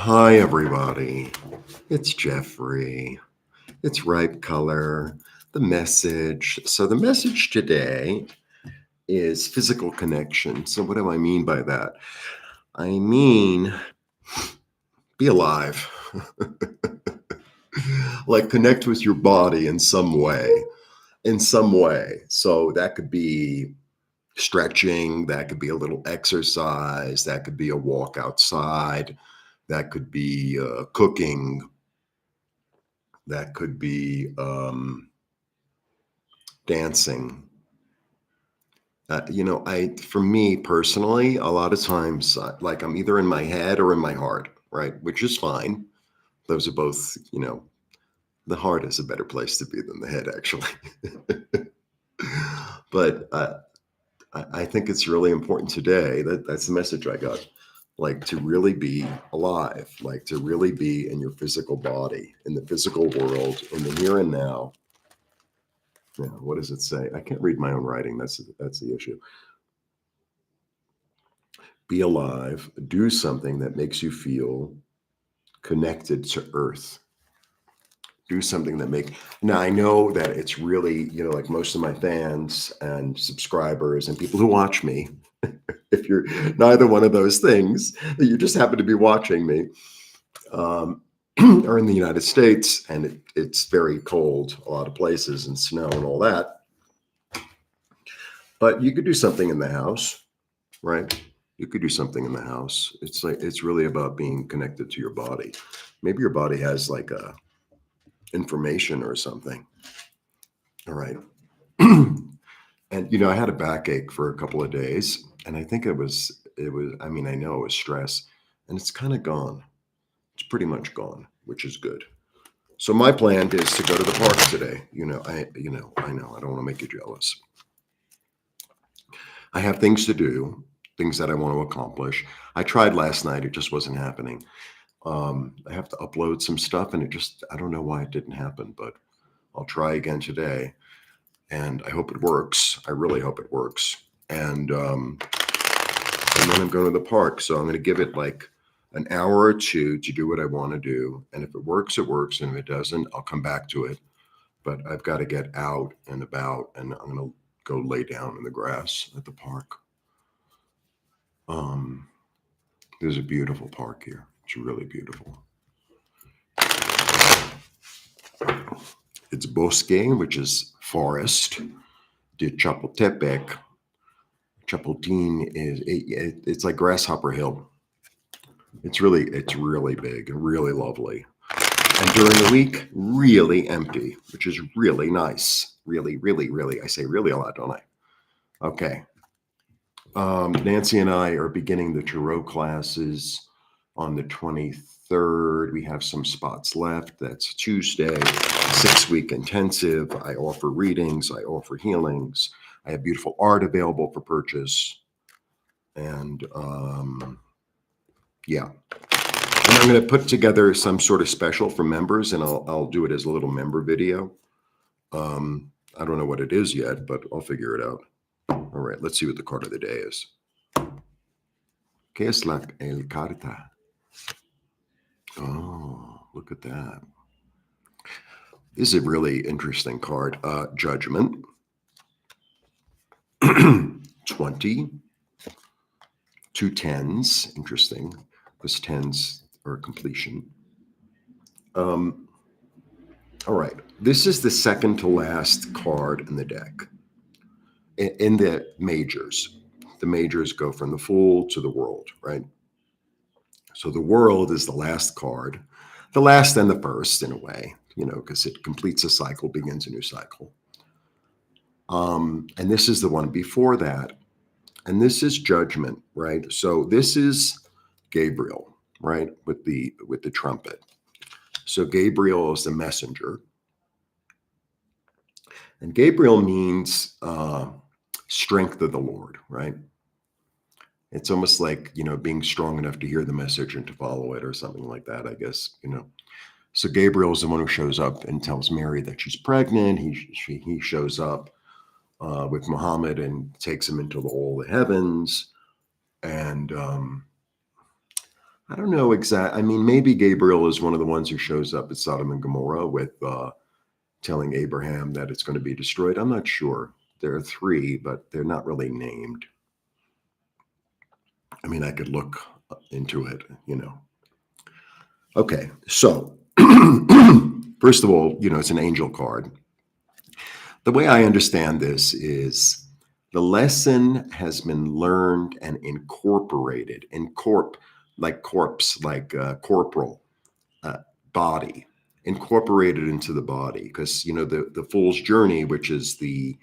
Hi, everybody. It's Jeffrey. It's Ripecolor. The message. So, the message today is physical connection. So, what do I mean by that? I mean, be alive. Like, connect with your body in some way. In some way. So, that could be stretching, that could be a little exercise, that could be a walk outside, that could be cooking. That could be dancing. For me personally, a lot of times, like I'm either in my head or in my heart, right? Which is fine. Those are both, the heart is a better place to be than the head, actually. But I think it's really important today. That's the message I got. Like to really be alive, like to really be in your physical body, in the physical world, in the here and now. Yeah, what does it say? I can't read my own writing. That's the issue. Be alive. Do something that makes you feel connected to Earth. Do something that make. Now I know that it's really like most of my fans and subscribers and people who watch me. If you're neither one of those things, you just happen to be watching me, are in the United States, and it's very cold, a lot of places, and snow and all that. But you could do something in the house, right? You could do something in the house. It's really about being connected to your body. Maybe your body has like a information or something. All right. And I had a backache for a couple of days, and I think it was. I mean, I know it was stress, and it's kind of gone. It's pretty much gone, which is good. So my plan is to go to the park today. I know I don't want to make you jealous. I have things to do, things that I want to accomplish. I tried last night, it just wasn't happening. I have to upload some stuff, and I don't know why it didn't happen, but I'll try again today, and I hope it works. I really hope it works. And then I'm going to the park, so I'm going to give it like an hour or two to do what I want to do, and if it works, it works, and if it doesn't, I'll come back to it. But I've got to get out and about, and I'm going to go lay down in the grass at the park. Um, there's a beautiful park here. It's really beautiful. It's bosque, which is forest. The Chapultepec. Chapultin it's like Grasshopper Hill. It's really big and really lovely. And during the week, really empty, which is really nice. Really, really, really. I say really a lot, don't I? Okay. Nancy and I are beginning the tarot classes on the 23rd. We have some spots left. That's Tuesday, 6-week intensive. I offer readings, I offer healings. I have beautiful art available for purchase. And yeah. And I'm going to put together some sort of special for members, and I'll do it as a little member video. I don't know what it is yet, but I'll figure it out. All right, let's see what the card of the day is. ¿Qué es el carta? Oh, look at that. This is a really interesting card. Judgment. 20. 2 tens. Interesting. Because tens are completion. All right. This is the second to last card in the deck. In the majors. The majors go from the Fool to the World, right? So the World is the last card, the last and the first in a way, because it completes a cycle, begins a new cycle. And this is the one before that. And this is Judgment, right? So this is Gabriel, right? With the trumpet. So Gabriel is the messenger. And Gabriel means strength of the Lord, right? It's almost like, being strong enough to hear the message and to follow it or something like that, I guess, So Gabriel is the one who shows up and tells Mary that she's pregnant. He shows up with Muhammad and takes him into all the heavens. And I don't know exact. I mean, maybe Gabriel is one of the ones who shows up at Sodom and Gomorrah with telling Abraham that it's going to be destroyed. I'm not sure. There are three, but they're not really named. I mean, I could look into it. Okay, so first of all, it's an angel card. The way I understand this is the lesson has been learned and incorporated, like corpse, like corporal, uh, body, incorporated into the body. Because, the fool's journey, which is the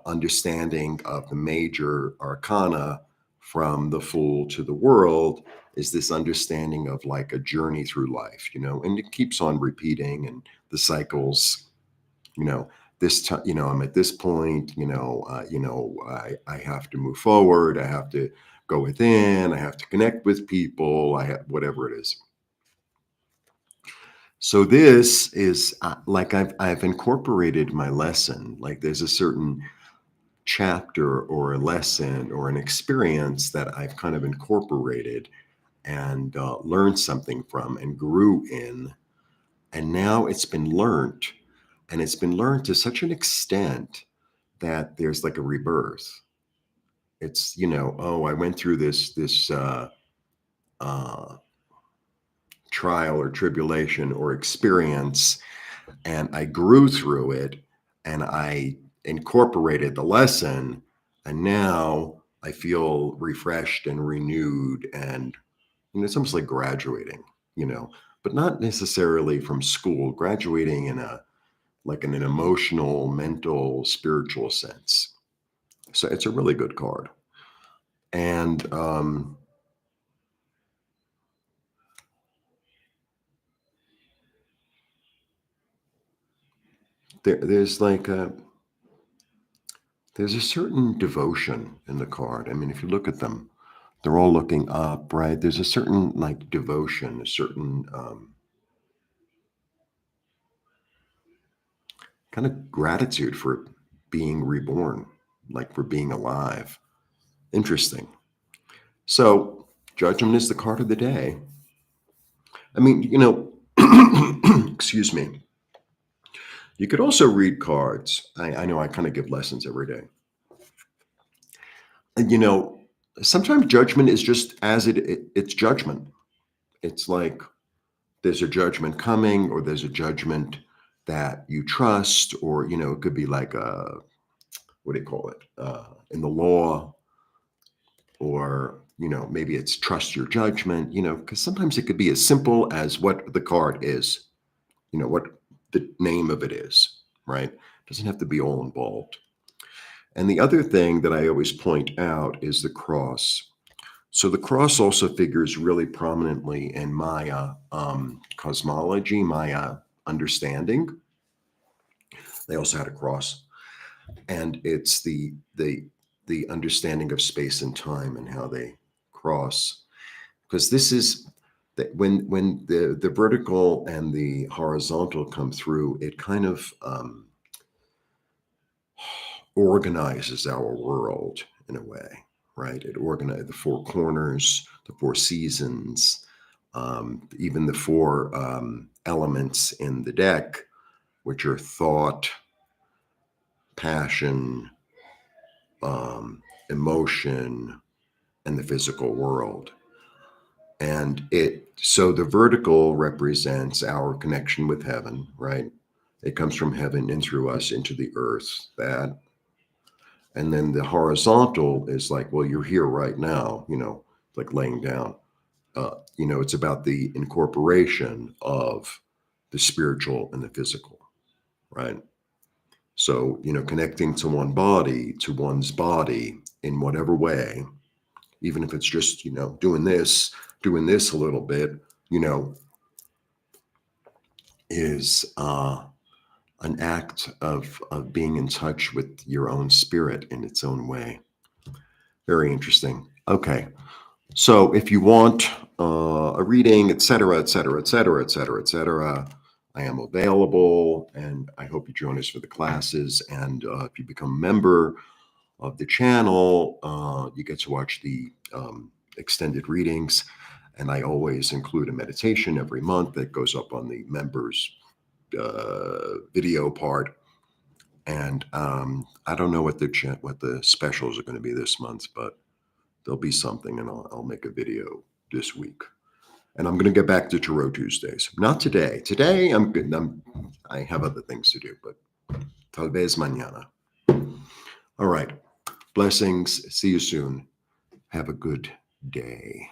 understanding of the major arcana from the fool to the world, is this understanding of like a journey through life, and it keeps on repeating and the cycles, you know, this time, I'm at this point, I have to move forward. I have to go within. I have to connect with people. I have whatever it is. So this is like I've incorporated my lesson. Like there's a certain chapter or a lesson or an experience that I've kind of incorporated and learned something from and grew in. And now it's been learned. And it's been learned to such an extent that there's like a rebirth. It's, oh, I went through this uh, trial or tribulation or experience, and I grew through it, and I incorporated the lesson, and now I feel refreshed and renewed, and it's almost like graduating, but not necessarily from school, graduating in an emotional, mental, spiritual sense. So it's a really good card. And there's there's a certain devotion in the card. I mean, if you look at them, they're all looking up, right? There's a certain like devotion, a certain kind of gratitude for being reborn, like for being alive. Interesting. So, judgment is the card of the day. I mean, excuse me. You could also read cards. I know I kind of give lessons every day. And sometimes judgment is just as it's judgment. It's like there's a judgment coming, or there's a judgment that you trust, or it could be like a, what do you call it, in the law, or maybe it's trust your judgment, because sometimes it could be as simple as what the card is, what the name of it is, right? It doesn't have to be all involved. And the other thing that I always point out is the cross. So the cross also figures really prominently in Maya cosmology, Maya understanding. They also had a cross, and it's the understanding of space and time and how they cross. Because this is that when the vertical and the horizontal come through, it kind of organizes our world in a way, right? It organizes the four corners, the four seasons, even the four elements in the deck, which are thought, passion, emotion, and the physical world. And so the vertical represents our connection with heaven, right? It comes from heaven and through us into the earth, that. And then the horizontal is like, well, you're here right now, like laying down. It's about the incorporation of the spiritual and the physical, right? So, connecting to one's body in whatever way, even if it's just, doing this a little bit, is an act of being in touch with your own spirit in its own way. Very interesting. Okay. So if you want a reading, et cetera, et cetera, et cetera, et cetera, et cetera, I am available, and I hope you join us for the classes. And if you become a member of the channel, you get to watch the extended readings. And I always include a meditation every month that goes up on the members video part. And I don't know what the specials are going to be this month, but there'll be something, and I'll make a video this week. And I'm going to get back to Tarot Tuesdays. Not today. Today I'm good. I have other things to do, but tal vez mañana. All right. Blessings. See you soon. Have a good day.